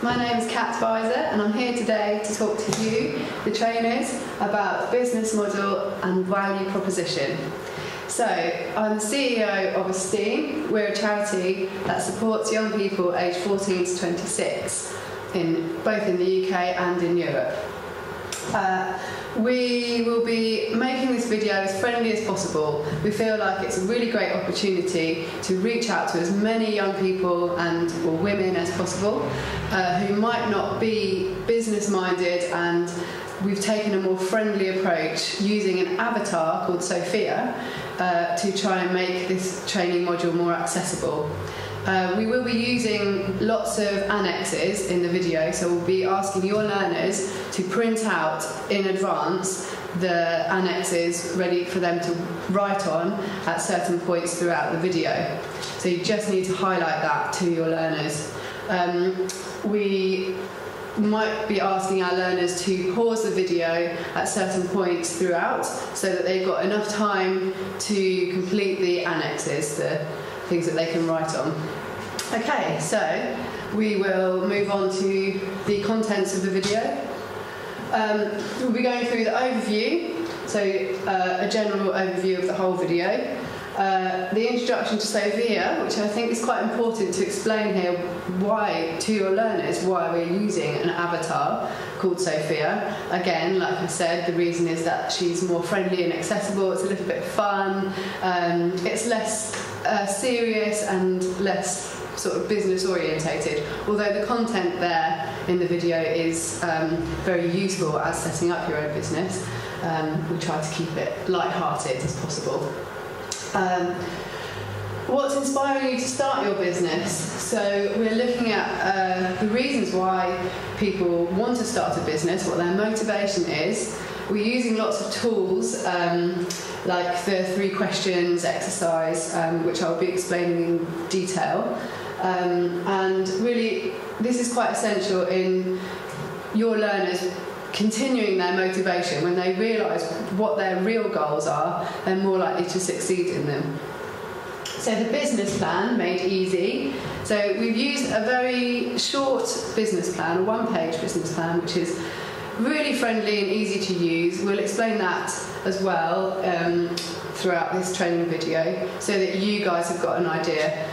My name is Kat Weiser and I'm here today to talk to you, the trainers, about business model and value proposition. So, I'm the CEO of ESTEEM. We're a charity that supports young people aged 14 to 26, both in the UK and in Europe. We will be making this video as friendly as possible. We feel like it's a really great opportunity to reach out to as many young people or women as possible who might not be business minded, and we've taken a more friendly approach using an avatar called Sophia to try and make this training module more accessible. We will be using lots of annexes in the video, so we'll be asking your learners to print out in advance the annexes ready for them to write on at certain points throughout the video. So you just need to highlight that to your learners. We might be asking our learners to pause the video at certain points throughout so that they've got enough time to complete the annexes, the things that they can write on. Okay, so we will move on to the contents of the video. We'll be going through the overview, so a general overview of the whole video. The introduction to Sophia, which I think is quite important to explain here to your learners why we're using an avatar called Sophia. Again, like I said, the reason is that she's more friendly and accessible, it's a little bit fun, it's less serious and less sort of business orientated, although the content there in the video is very useful as setting up your own business. We try to keep it light-hearted as possible. What's inspiring you to start your business? So we're looking at the reasons why people want to start a business, what their motivation is. We're using lots of tools like the 3 questions exercise, which I'll be explaining in detail. And really, this is quite essential in your learners continuing their motivation. When they realise what their real goals are, they're more likely to succeed in them. So the business plan, made easy. So we've used a very short business plan, a 1-page business plan, which is really friendly and easy to use. We'll explain that as well throughout this training video, so that you guys have got an idea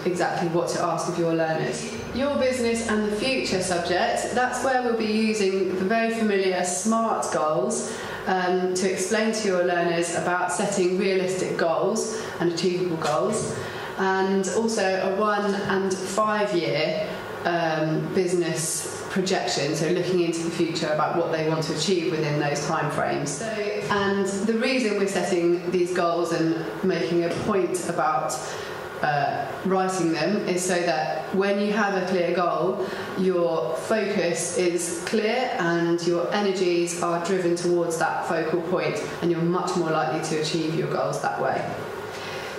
exactly what to ask of your learners. Your business and the future subject, that's where we'll be using the very familiar SMART goals to explain to your learners about setting realistic goals and achievable goals, and also a 1 and 5 year business projection, so looking into the future about what they want to achieve within those time frames. And the reason we're setting these goals and making a point about writing them is so that when you have a clear goal, your focus is clear and your energies are driven towards that focal point, and you're much more likely to achieve your goals that way.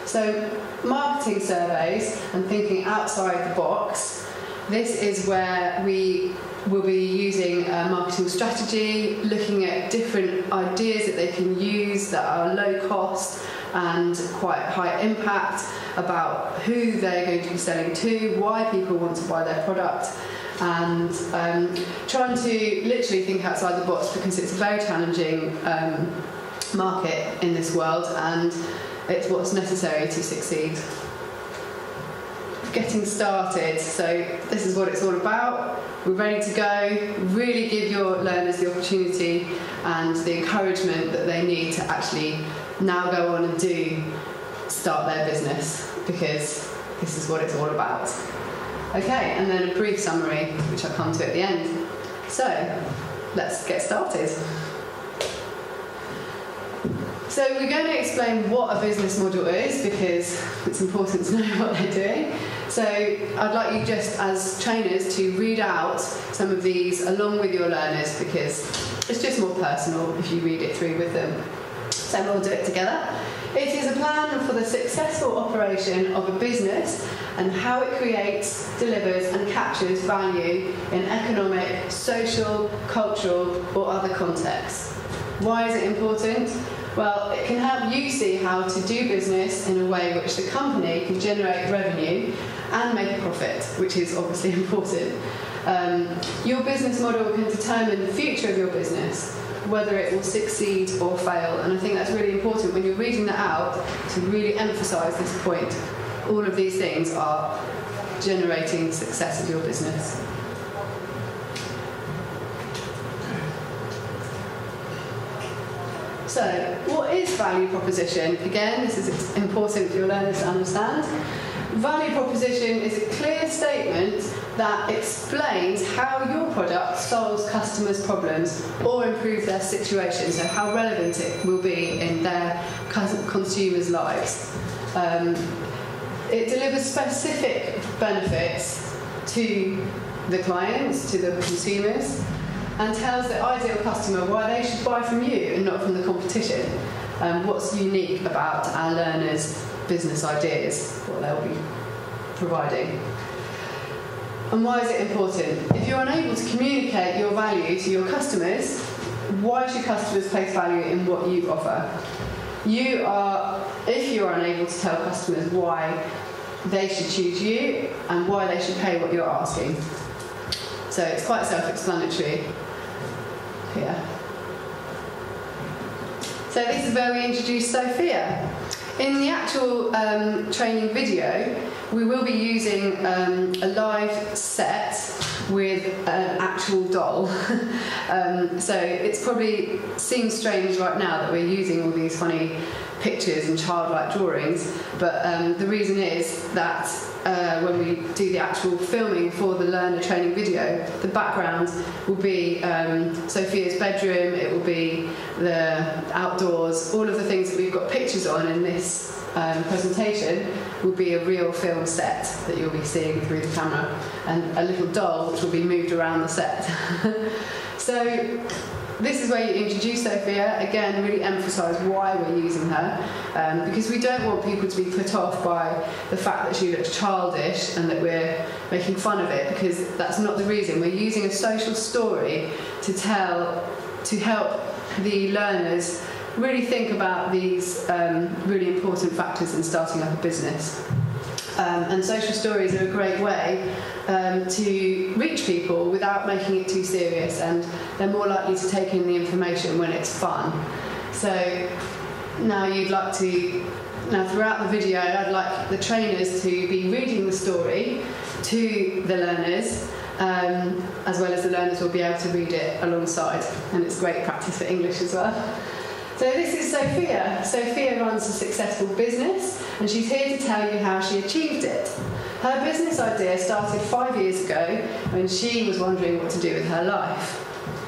So marketing surveys and thinking outside the box, this is where we will be using a marketing strategy, looking at different ideas that they can use that are low cost and quite high impact, about who they're going to be selling to, why people want to buy their product, and trying to literally think outside the box, because it's a very challenging market in this world, and it's what's necessary to succeed. Getting started, so this is what it's all about. We're ready to go. Really give your learners the opportunity and the encouragement that they need to actually now go on and start their business, because this is what it's all about. Okay, and then a brief summary, which I'll come to at the end. So, let's get started. So we're going to explain what a business model is, because it's important to know what they're doing. So I'd like you, just as trainers, to read out some of these along with your learners, because it's just more personal if you read it through with them. So we'll do it together. It is a plan for the successful operation of a business and how it creates, delivers and captures value in economic, social, cultural or other contexts. Why is it important? Well, it can help you see how to do business in a way which the company can generate revenue and make a profit, which is obviously important. Your business model can determine the future of your business, whether it will succeed or fail. And I think that's really important when you're reading that out to really emphasise this point. All of these things are generating success of your business. So, what is value proposition? Again, this is important for your learners to understand. Value proposition is a clear statement that explains how your product solves customers' problems or improves their situation, so how relevant it will be in their consumers' lives. It delivers specific benefits to the clients, to the consumers, and tells the ideal customer why they should buy from you and not from the competition. What's unique about our learners' business ideas, what they'll be providing. And why is it important? If you're unable to communicate your value to your customers, why should customers place value in what you offer? If you're unable to tell customers why they should choose you and why they should pay what you're asking. So it's quite self-explanatory here. So this is where we introduce Sophia. In the actual training video, we will be using a live set with an actual doll. So it's probably seems strange right now that we're using all these funny pictures and childlike drawings, but the reason is that when we do the actual filming for the learner training video, the background will be Sophia's bedroom, it will be the outdoors, all of the things that we've got pictures on in this presentation will be a real film set that you'll be seeing through the camera, and a little doll which will be moved around the set. So this is where you introduce Sophia, again really emphasise why we're using her, because we don't want people to be put off by the fact that she looks childish and that we're making fun of it, because that's not the reason. We're using a social story to help the learners really think about these really important factors in starting up a business. And social stories are a great way to reach people without making it too serious, and they're more likely to take in the information when it's fun. So now throughout the video, I'd like the trainers to be reading the story to the learners, as well as the learners will be able to read it alongside, and it's great practice for English as well. So this is Sophia. Sophia runs a successful business, and she's here to tell you how she achieved it. Her business idea started 5 years ago when she was wondering what to do with her life.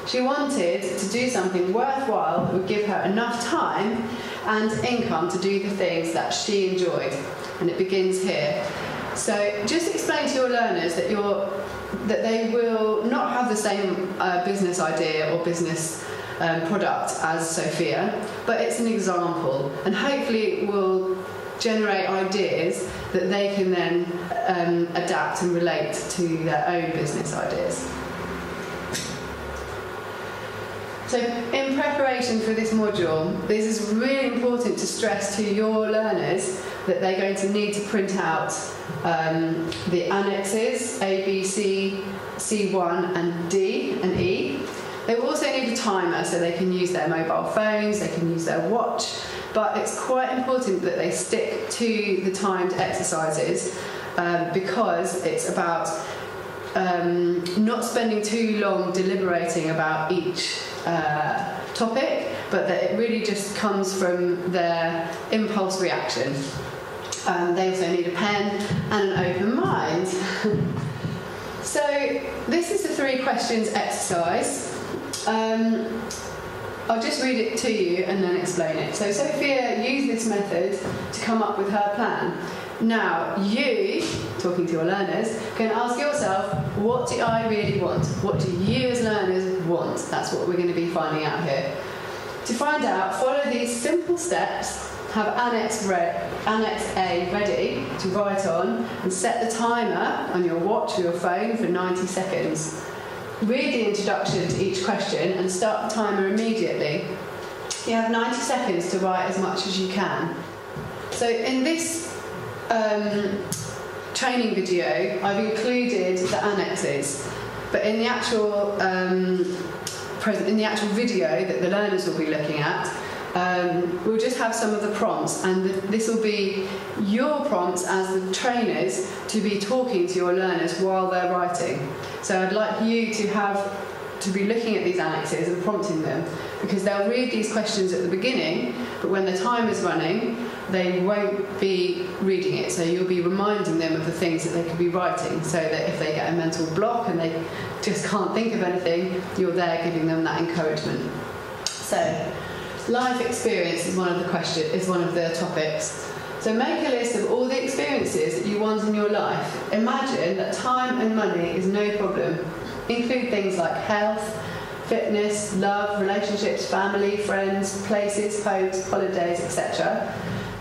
She wanted to do something worthwhile that would give her enough time and income to do the things that she enjoyed, and it begins here. So just explain to your learners that they will not have the same business idea or business product as Sophia, but it's an example, and hopefully it will generate ideas that they can then adapt and relate to their own business ideas. So in preparation for this module, this is really important to stress to your learners that they're going to need to print out the annexes A, B, C, C1 and D and E. They will also need a timer so they can use their mobile phones, they can use their watch, but it's quite important that they stick to the timed exercises because it's about not spending too long deliberating about each topic, but that it really just comes from their impulse reaction. They also need a pen and an open mind. So this is the 3 questions exercise. I'll just read it to you and then explain it. So Sophia used this method to come up with her plan. Now you, talking to your learners, can ask yourself, what do I really want? What do you as learners want? That's what we're going to be finding out here. To find out, follow these simple steps, have Annex A ready to write on, and set the timer on your watch or your phone for 90 seconds. Read the introduction to each question and start the timer immediately. You have 90 seconds to write as much as you can. So in this training video, I've included the annexes. But in the actual video that the learners will be looking at, we'll just have some of the prompts, and this will be your prompts as the trainers to be talking to your learners while they're writing. So I'd like you to be looking at these annexes and prompting them, because they'll read these questions at the beginning, but when the time is running, they won't be reading it. So you'll be reminding them of the things that they could be writing, so that if they get a mental block and they just can't think of anything, you're there giving them that encouragement. So life experience is one of the topics. So make a list of all the experiences that you want in your life. Imagine that time and money is no problem. Include things like health, fitness, love, relationships, family, friends, places, homes, holidays, etc.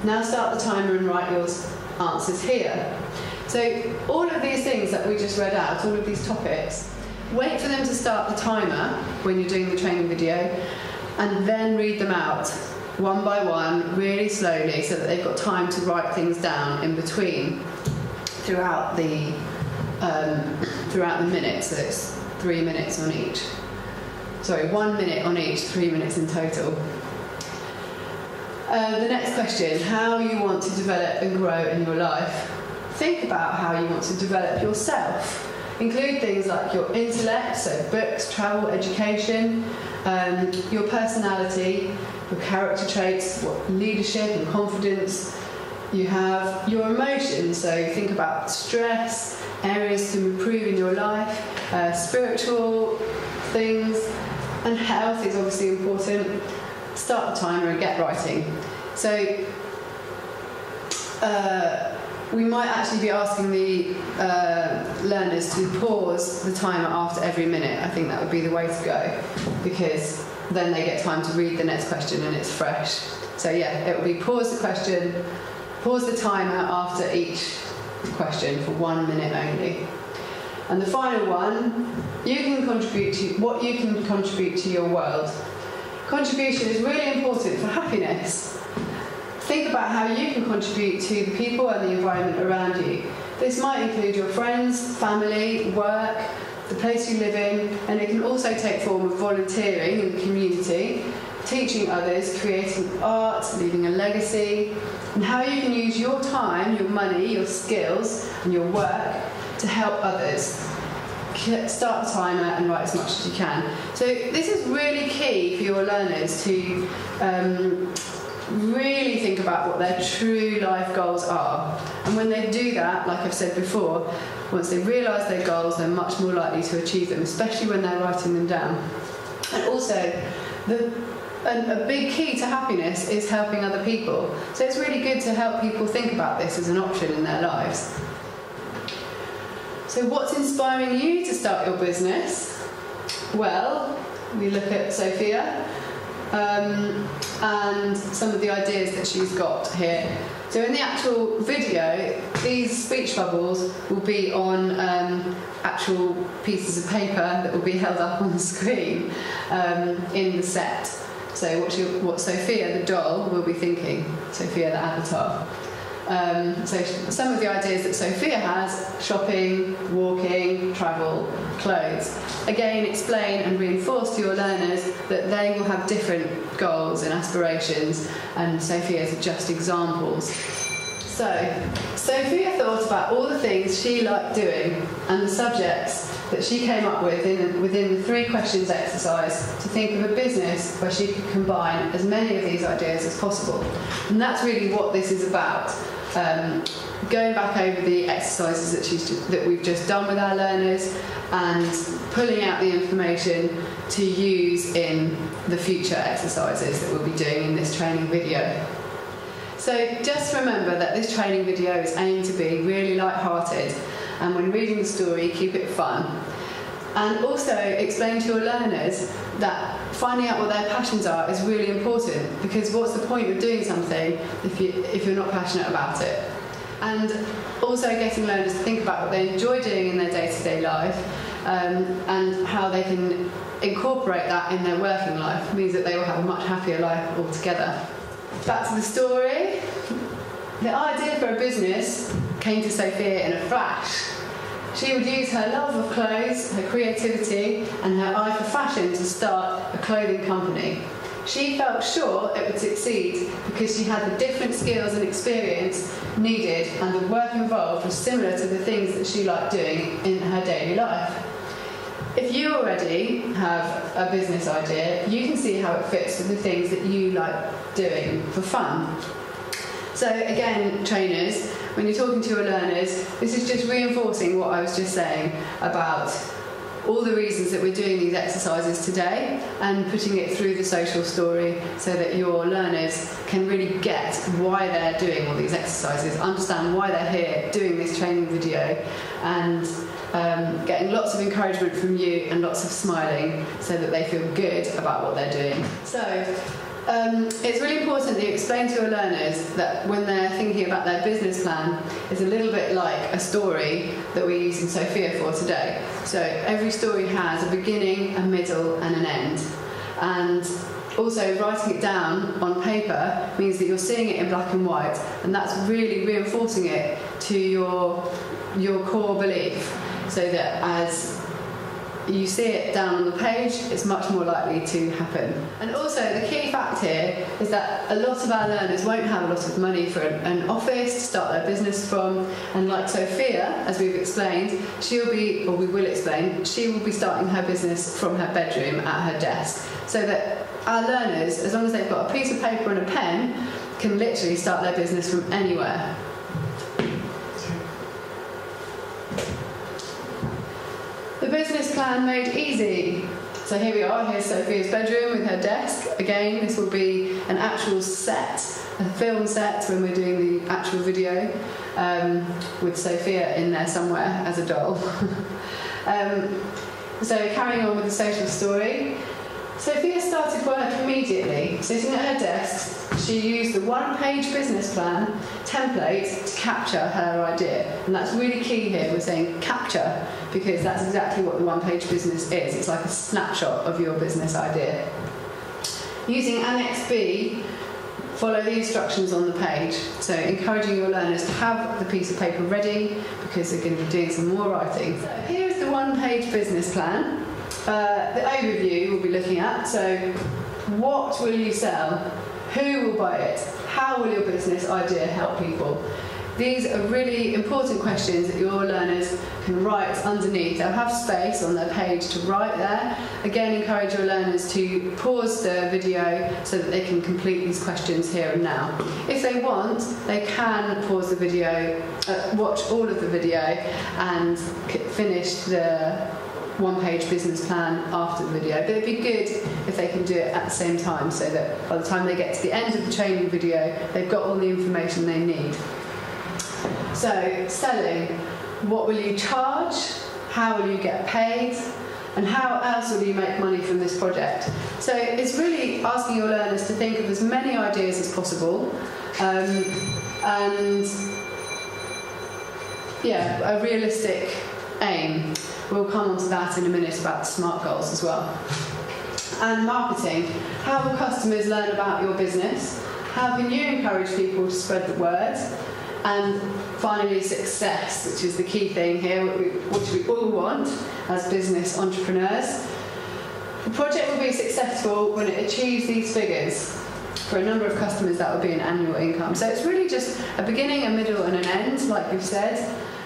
Now start the timer and write your answers here. So all of these things that we just read out, all of these topics, wait for them to start the timer when you're doing the training video, and then read them out one by one, really slowly, so that they've got time to write things down in between throughout the minute. So it's 3 minutes on each. Sorry, 1 minute on each, 3 minutes in total. The next question, how you want to develop and grow in your life. Think about how you want to develop yourself. Include things like your intellect, so books, travel, education, your personality, your character traits, leadership and confidence. You have your emotions, so think about stress, areas to improve in your life, spiritual things, and health is obviously important. Start the timer and get writing. So we might actually be asking the learners to pause the timer after every minute. I think that would be the way to go, because then they get time to read the next question and it's fresh. So yeah, it will be pause the question, pause the timer after each question for 1 minute only. And the final one, what you can contribute to your world. Contribution is really important for happiness. Think about how you can contribute to the people and the environment around you. This might include your friends, family, work, the place you live in, and it can also take form of volunteering in the community, teaching others, creating art, leaving a legacy, and how you can use your time, your money, your skills, and your work to help others. Start the timer and write as much as you can. So this is really key for your learners to really think about what their true life goals are. And when they do that, like I've said before, once they realise their goals, they're much more likely to achieve them, especially when they're writing them down. And also, a big key to happiness is helping other people. So it's really good to help people think about this as an option in their lives. So what's inspiring you to start your business? Well, we look at Sophia and some of the ideas that she's got here. So in the actual video, these speech bubbles will be on actual pieces of paper that will be held up on the screen in the set. So what Sophia, the doll, will be thinking, Sophia, the avatar. So some of the ideas that Sophia has: shopping, walking, travel, clothes. Again, explain and reinforce to your learners that they will have different goals and aspirations, and Sophia's are just examples. So Sophia thought about all the things she liked doing and the subjects that she came up with within the 3 questions exercise to think of a business where she could combine as many of these ideas as possible. And that's really what this is about. Going back over the exercises that we've just done with our learners and pulling out the information to use in the future exercises that we'll be doing in this training video. So just remember that this training video is aimed to be really light-hearted, and when reading the story, keep it fun. And also explain to your learners that finding out what their passions are is really important, because what's the point of doing something if you're not passionate about it? And also getting learners to think about what they enjoy doing in their day-to-day life and how they can incorporate that in their working life means that they will have a much happier life altogether. Back to the story. The idea for a business came to Sophia in a flash. She would use her love of clothes, her creativity, and her eye for fashion to start a clothing company. She felt sure it would succeed because she had the different skills and experience needed, and the work involved was similar to the things that she liked doing in her daily life. If you already have a business idea, you can see how it fits with the things that you like doing for fun. So again, trainers, when you're talking to your learners, this is just reinforcing what I was just saying about all the reasons that we're doing these exercises today and putting it through the social story so that your learners can really get why they're doing all these exercises, understand why they're here doing this training video, and getting lots of encouragement from you and lots of smiling so that they feel good about what they're doing. So it's really important that you explain to your learners that when they're thinking about their business plan, it's a little bit like a story that we're using Sophia for today. So every story has a beginning, a middle and an end. And also writing it down on paper means that you're seeing it in black and white, and that's really reinforcing it to your core belief, so that as you see it down on the page, it's much more likely to happen. And also the key fact here is that a lot of our learners won't have a lot of money for an office to start their business from, and like Sophia, as we've explained, she will be starting her business from her bedroom at her desk, so that our learners, as long as they've got a piece of paper and a pen, can literally start their business from anywhere. The business plan made easy. So here we are, here's Sophia's bedroom with her desk. Again, this will be an actual set, a film set when we're doing the actual video, with Sophia in there somewhere as a doll. So carrying on with the social story, Sophia started work immediately. Sitting at her desk, she used the one-page business plan template to capture her idea. And that's really key here. We're saying capture, because that's exactly what the one-page business is. It's like a snapshot of your business idea. Using Annex B, follow the instructions on the page. So encouraging your learners to have the piece of paper ready, because they're going to be doing some more writing. So here's the one-page business plan. The overview we'll be looking at. So what will you sell? Who will buy it? How will your business idea help people? These are really important questions that your learners can write underneath. They'll have space on their page to write there. Again, encourage your learners to pause the video so that they can complete these questions here and now. If they want, they can pause the video, watch all of the video and finish the one-page business plan after the video, but it'd be good if they can do it at the same time, so that by the time they get to the end of the training video, they've got all the information they need. So, selling. What will you charge? How will you get paid? And how else will you make money from this project? So it's really asking your learners to think of as many ideas as possible, and a realistic aim. We'll come on to that in a minute about the SMART goals as well. And marketing. How will customers learn about your business? How can you encourage people to spread the word? And finally, success, which is the key thing here, which we all want as business entrepreneurs. The project will be successful when it achieves these figures. For a number of customers, that will be an annual income. So it's really just a beginning, a middle, and an end, like we've said.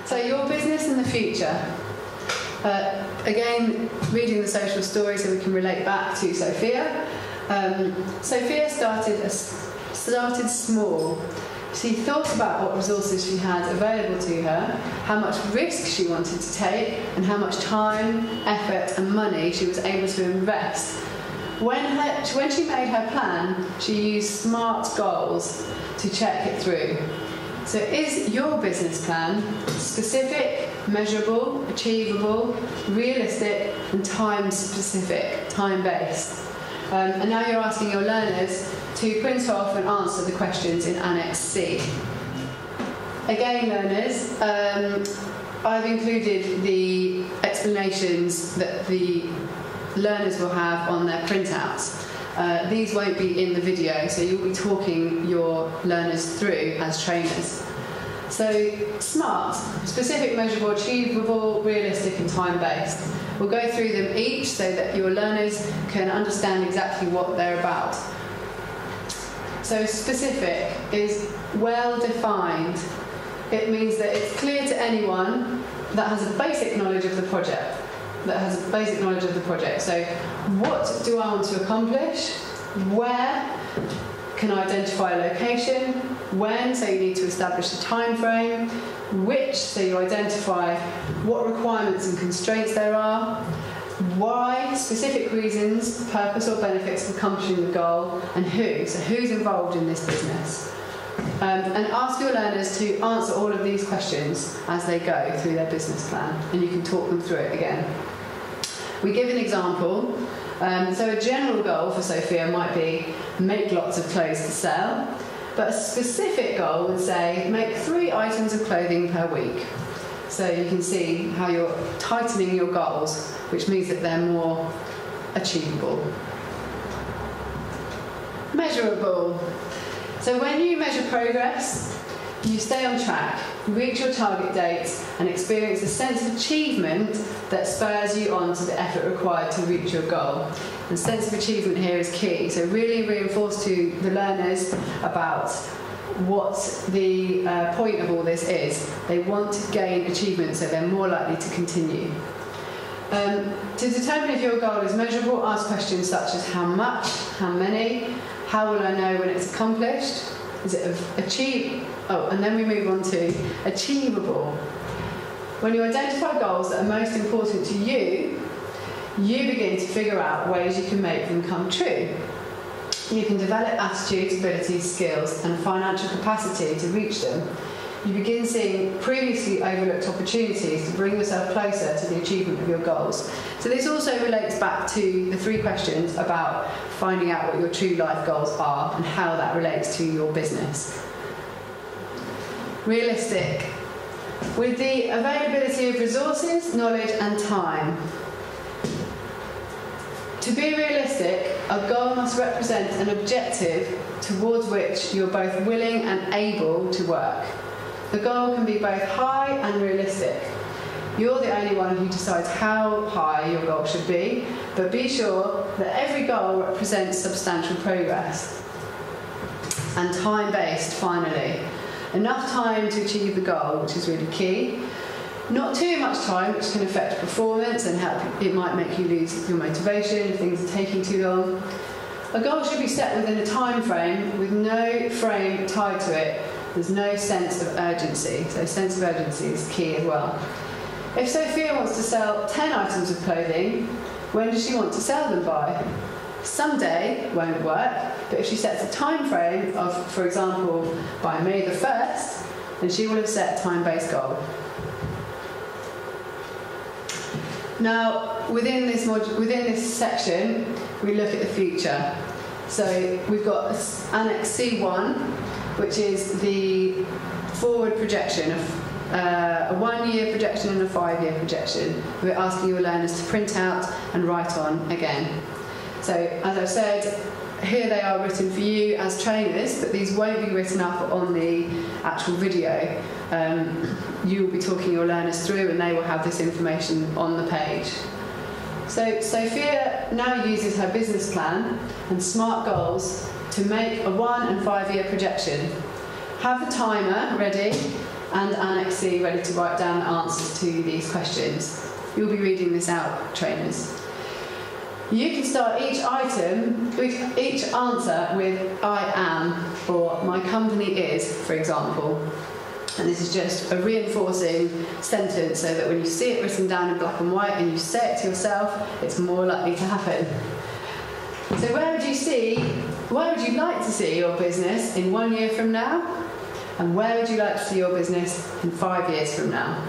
So your business in the future. Again, reading the social story so we can relate back to Sophia. Sophia started small. She thought about what resources she had available to her, how much risk she wanted to take, and how much time, effort, and money she was able to invest. When she made her plan, she used SMART goals to check it through. So is your business plan specific, measurable, achievable, realistic, and time-specific, time-based? And now you're asking your learners to print off and answer the questions in Annex C. Again, learners, I've included the explanations that the learners will have on their printouts. These won't be in the video, so you'll be talking your learners through as trainers. So SMART, specific, measurable, achievable, realistic and time-based. We'll go through them each so that your learners can understand exactly what they're about. So specific is well defined. It means that it's clear to anyone that has a basic knowledge of the project. So what do I want to accomplish? Where? Can I identify a location? When? So you need to establish a time frame. Which? So you identify what requirements and constraints there are. Why? Specific reasons, purpose or benefits of accomplishing the goal. And who? So who's involved in this business? And ask your learners to answer all of these questions as they go through their business plan, and you can talk them through it again. We give an example. So a general goal for Sophia might be make lots of clothes to sell, but a specific goal would say make 3 items of clothing per week. So you can see how you're tightening your goals, which means that they're more achievable. Measurable. So when you measure progress, you stay on track, reach your target dates, and experience a sense of achievement that spurs you on to the effort required to reach your goal. And sense of achievement here is key. So really reinforce to the learners about what the point of all this is. They want to gain achievement, so they're more likely to continue. To determine if your goal is measurable, ask questions such as how much, how many, how will I know when it's accomplished? Is it achieved? Oh, and then we move on to achievable. When you identify goals that are most important to you, you begin to figure out ways you can make them come true. You can develop attitudes, abilities, skills, and financial capacity to reach them. You begin seeing previously overlooked opportunities to bring yourself closer to the achievement of your goals. So this also relates back to the 3 questions about finding out what your true life goals are and how that relates to your business. Realistic. With the availability of resources, knowledge and time. To be realistic, a goal must represent an objective towards which you're both willing and able to work. The goal can be both high and realistic. You're the only one who decides how high your goal should be, but be sure that every goal represents substantial progress. And time-based, finally. Enough time to achieve the goal, which is really key. Not too much time, which can affect performance and it might make you lose your motivation if things are taking too long. A goal should be set within a time frame with no frame tied to it. There's no sense of urgency, so sense of urgency is key as well. If Sophia wants to sell 10 items of clothing, when does she want to sell them by? Someday won't work, but if she sets a time frame of, for example, by May the 1st, then she will have set a time-based goal. Now, within this section, we look at the future. So we've got Annex C1, which is the forward projection of a 1-year projection and a 5-year projection. We're asking your learners to print out and write on again. So, as I've said, here they are written for you as trainers, but these won't be written up on the actual video. You will be talking your learners through and they will have this information on the page. So Sophia now uses her business plan and SMART goals to make a 1- and 5-year projection. Have the timer ready and Annex C ready to write down the answers to these questions. You'll be reading this out, trainers. You can start each answer with I am or my company is, for example. And this is just a reinforcing sentence so that when you see it written down in black and white and you say it to yourself, it's more likely to happen. So where would you like to see your business in 1 year from now? And where would you like to see your business in 5 years from now?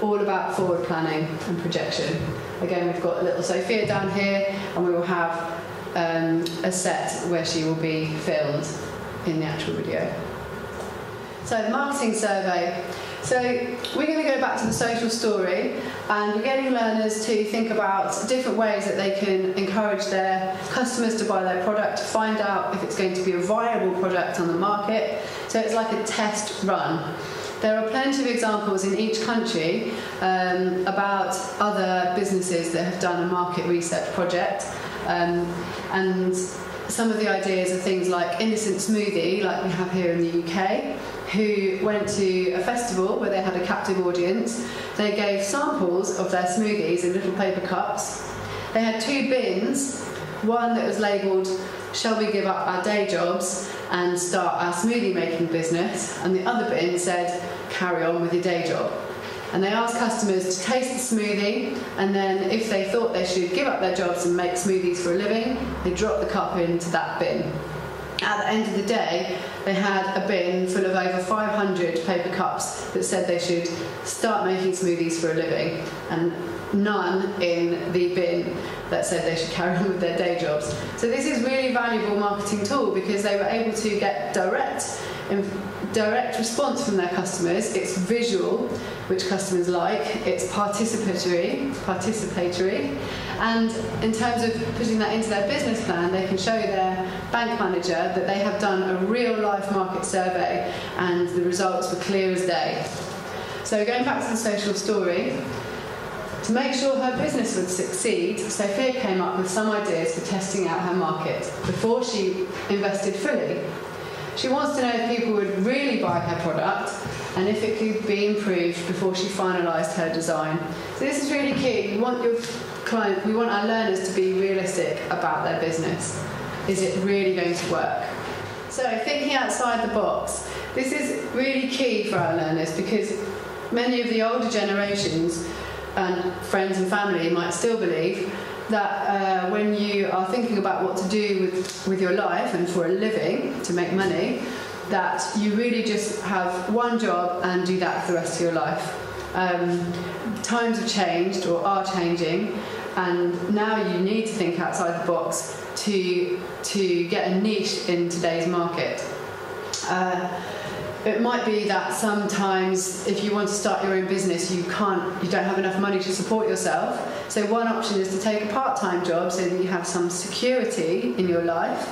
All about forward planning and projection. Again, we've got little Sophia down here, and we will have a set where she will be filmed in the actual video. So the marketing survey. So we're going to go back to the social story, and we're getting learners to think about different ways that they can encourage their customers to buy their product, to find out if it's going to be a viable product on the market. So it's like a test run. There are plenty of examples in each country about other businesses that have done a market research project, and some of the ideas are things like Innocent Smoothie, like we have here in the UK, who went to a festival where they had a captive audience. They gave samples of their smoothies in little paper cups. They had 2 bins, one that was labelled, "Shall we give up our day jobs and start our smoothie making business?" and the other bin said, "Carry on with your day job." And they asked customers to taste the smoothie, and then if they thought they should give up their jobs and make smoothies for a living, they dropped the cup into that bin. At the end of the day, they had a bin full of over 500 paper cups that said they should start making smoothies for a living, and none in the bin that said they should carry on with their day jobs. So this is a really valuable marketing tool because they were able to get direct response from their customers. It's visual, which customers like. It's participatory, and in terms of putting that into their business plan, they can show their bank manager that they have done a real-life market survey and the results were clear as day. So going back to the social story, to make sure her business would succeed, Sophia came up with some ideas for testing out her market before she invested fully. She wants to know if people would really buy her product and if it could be improved before she finalised her design. So this is really key. We want our learners to be realistic about their business. Is it really going to work? So thinking outside the box. This is really key for our learners because many of the older generations and friends and family might still believe that when you are thinking about what to do with your life and for a living to make money, that you really just have one job and do that for the rest of your life. Times have changed or are changing, and now you need to think outside the box to get a niche in today's market. It might be that sometimes if you want to start your own business, you don't have enough money to support yourself. So one option is to take a part-time job so that you have some security in your life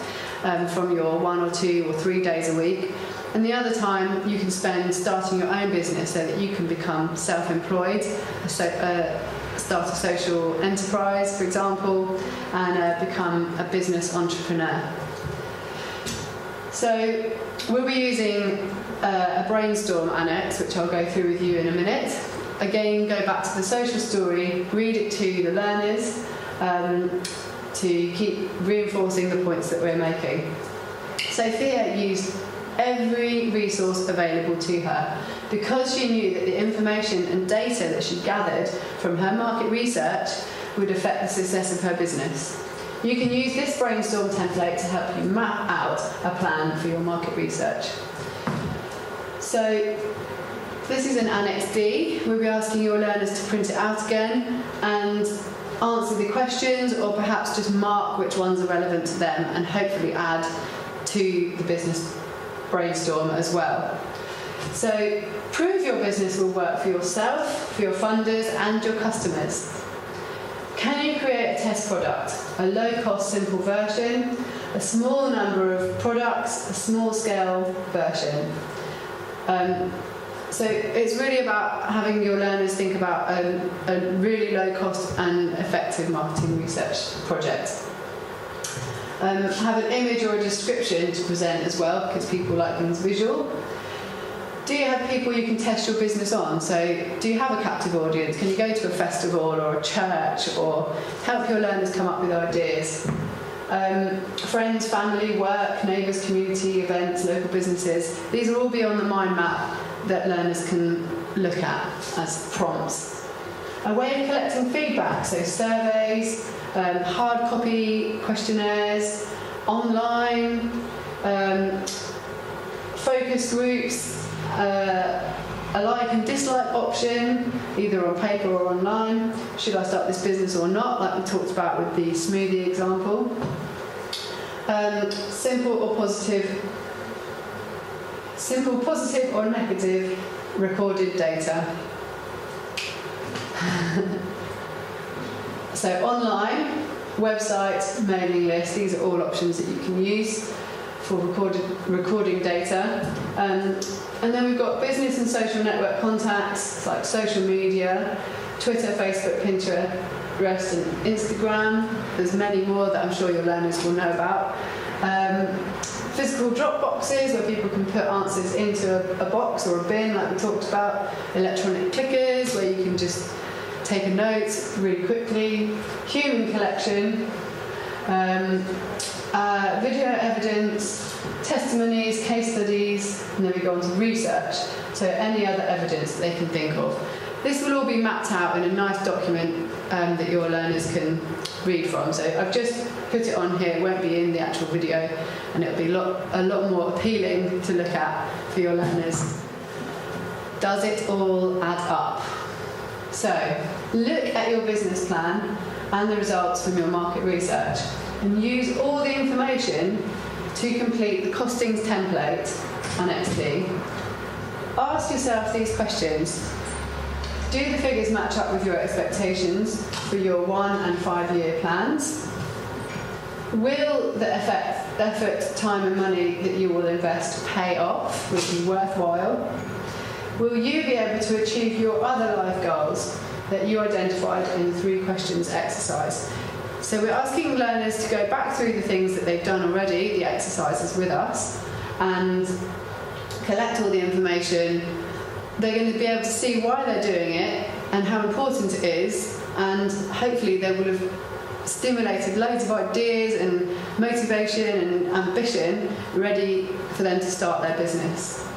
from your 1 or 2 or 3 days a week. And the other time you can spend starting your own business so that you can become self-employed, start a social enterprise, for example, and become a business entrepreneur. So we'll be using a brainstorm annex, which I'll go through with you in a minute. Again, go back to the social story, read it to the learners to keep reinforcing the points that we're making. Sophia used every resource available to her because she knew that the information and data that she gathered from her market research would affect the success of her business. You can use this brainstorm template to help you map out a plan for your market research. So this is an Annex D. We'll be asking your learners to print it out again and answer the questions, or perhaps just mark which ones are relevant to them and hopefully add to the business brainstorm as well. So prove your business will work for yourself, for your funders and your customers. Can you create a test product, a low-cost, simple version, a small number of products, a small-scale version? So it's really about having your learners think about a really low-cost and effective marketing research project. Have an image or a description to present as well, because people like things visual. Do you have people you can test your business on? So do you have a captive audience? Can you go to a festival or a church or help your learners come up with ideas? Friends, family, work, neighbours, community, events, local businesses. These will all be on the mind map that learners can look at as prompts. A way of collecting feedback, so surveys, hard copy questionnaires, online, focus groups, a like and dislike option, either on paper or online. Should I start this business or not, like we talked about with the smoothie example. Simple, positive or negative recorded data. So online, website, mailing list, these are all options that you can use. for recording data. And then we've got business and social network contacts like social media, Twitter, Facebook, Pinterest and Instagram. There's many more that I'm sure your learners will know about. Physical drop boxes where people can put answers into a box or a bin like we talked about. Electronic clickers where you can just take a note really quickly. Human collection. Video evidence, testimonies, case studies, and then we go on to research. So any other evidence that they can think of. This will all be mapped out in a nice document that your learners can read from. So I've just put it on here, it won't be in the actual video, and it'll be a lot more appealing to look at for your learners. Does it all add up? So look at your business plan and the results from your market research and use all the information to complete the costings template, Annex D. Ask yourself these questions. Do the figures match up with your expectations for your 1 and 5 year plans? Will the effort, time and money that you will invest pay off, will be worthwhile? Will you be able to achieve your other life goals that you identified in the 3 questions exercise? So we're asking learners to go back through the things that they've done already, the exercises with us, and collect all the information. They're going to be able to see why they're doing it and how important it is, and hopefully they will have stimulated loads of ideas and motivation and ambition ready for them to start their business.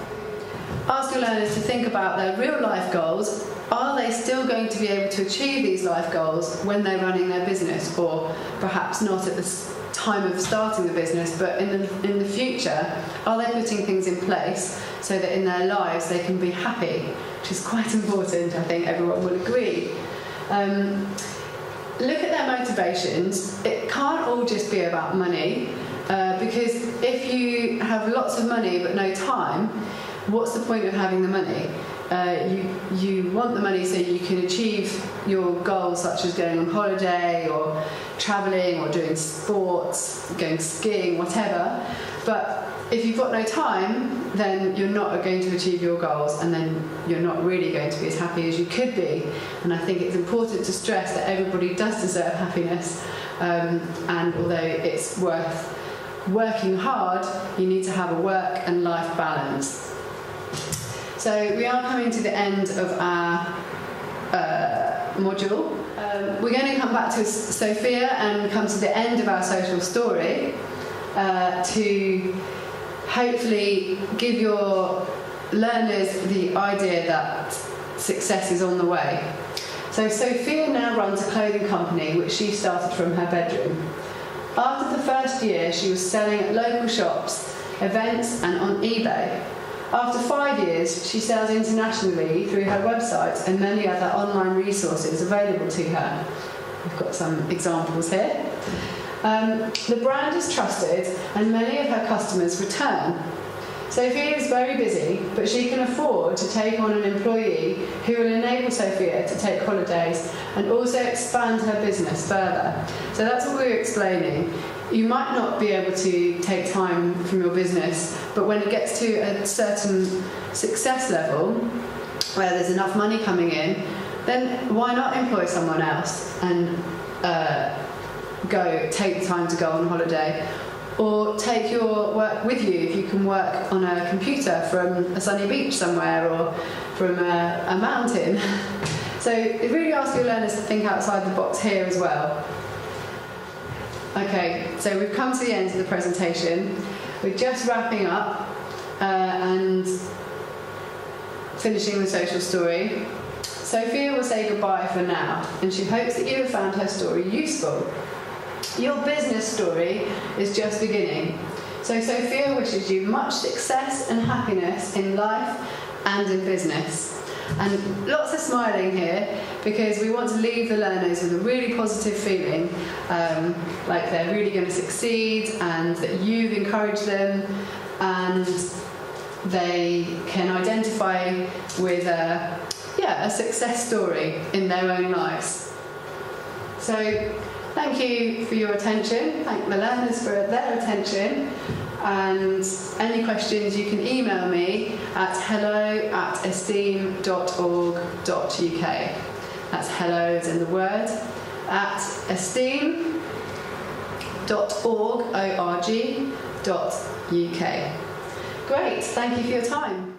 Ask your learners to think about their real life goals. Are they still going to be able to achieve these life goals when they're running their business, or perhaps not at the time of starting the business, but in the future? Are they putting things in place so that in their lives they can be happy, which is quite important, I think everyone will agree. Look at their motivations. It can't all just be about money, because if you have lots of money but no time, what's the point of having the money? You want the money so you can achieve your goals, such as going on holiday or travelling or doing sports, going skiing, whatever. But if you've got no time, then you're not going to achieve your goals, and then you're not really going to be as happy as you could be. And I think it's important to stress that everybody does deserve happiness, and although it's worth working hard, you need to have a work and life balance. So we are coming to the end of our module. We're going to come back to Sophia and come to the end of our social story to hopefully give your learners the idea that success is on the way. So Sophia now runs a clothing company which she started from her bedroom. After the first year, she was selling at local shops, events and on eBay. After 5 years, she sells internationally through her website and many other online resources available to her. We've got some examples here. The brand is trusted and many of her customers return. Sophia is very busy, but she can afford to take on an employee who will enable Sophia to take holidays and also expand her business further. So that's what we're explaining. You might not be able to take time from your business, but when it gets to a certain success level, where there's enough money coming in, then why not employ someone else and take the time to go on holiday? Or take your work with you if you can work on a computer from a sunny beach somewhere or from a mountain. So it really asks your learners to think outside the box here as well. Okay, so we've come to the end of the presentation. We're just wrapping up and finishing the social story. Sophia will say goodbye for now, and she hopes that you have found her story useful. Your business story is just beginning. So Sophia wishes you much success and happiness in life and in business. And lots of smiling here, because we want to leave the learners with a really positive feeling, like they're really going to succeed and that you've encouraged them and they can identify with a success story in their own lives. So thank you for your attention, thank the learners for their attention, And any questions, you can email me at hello@esteem.org.uk. That's hello as in the word, at esteem.org.uk. Great, thank you for your time.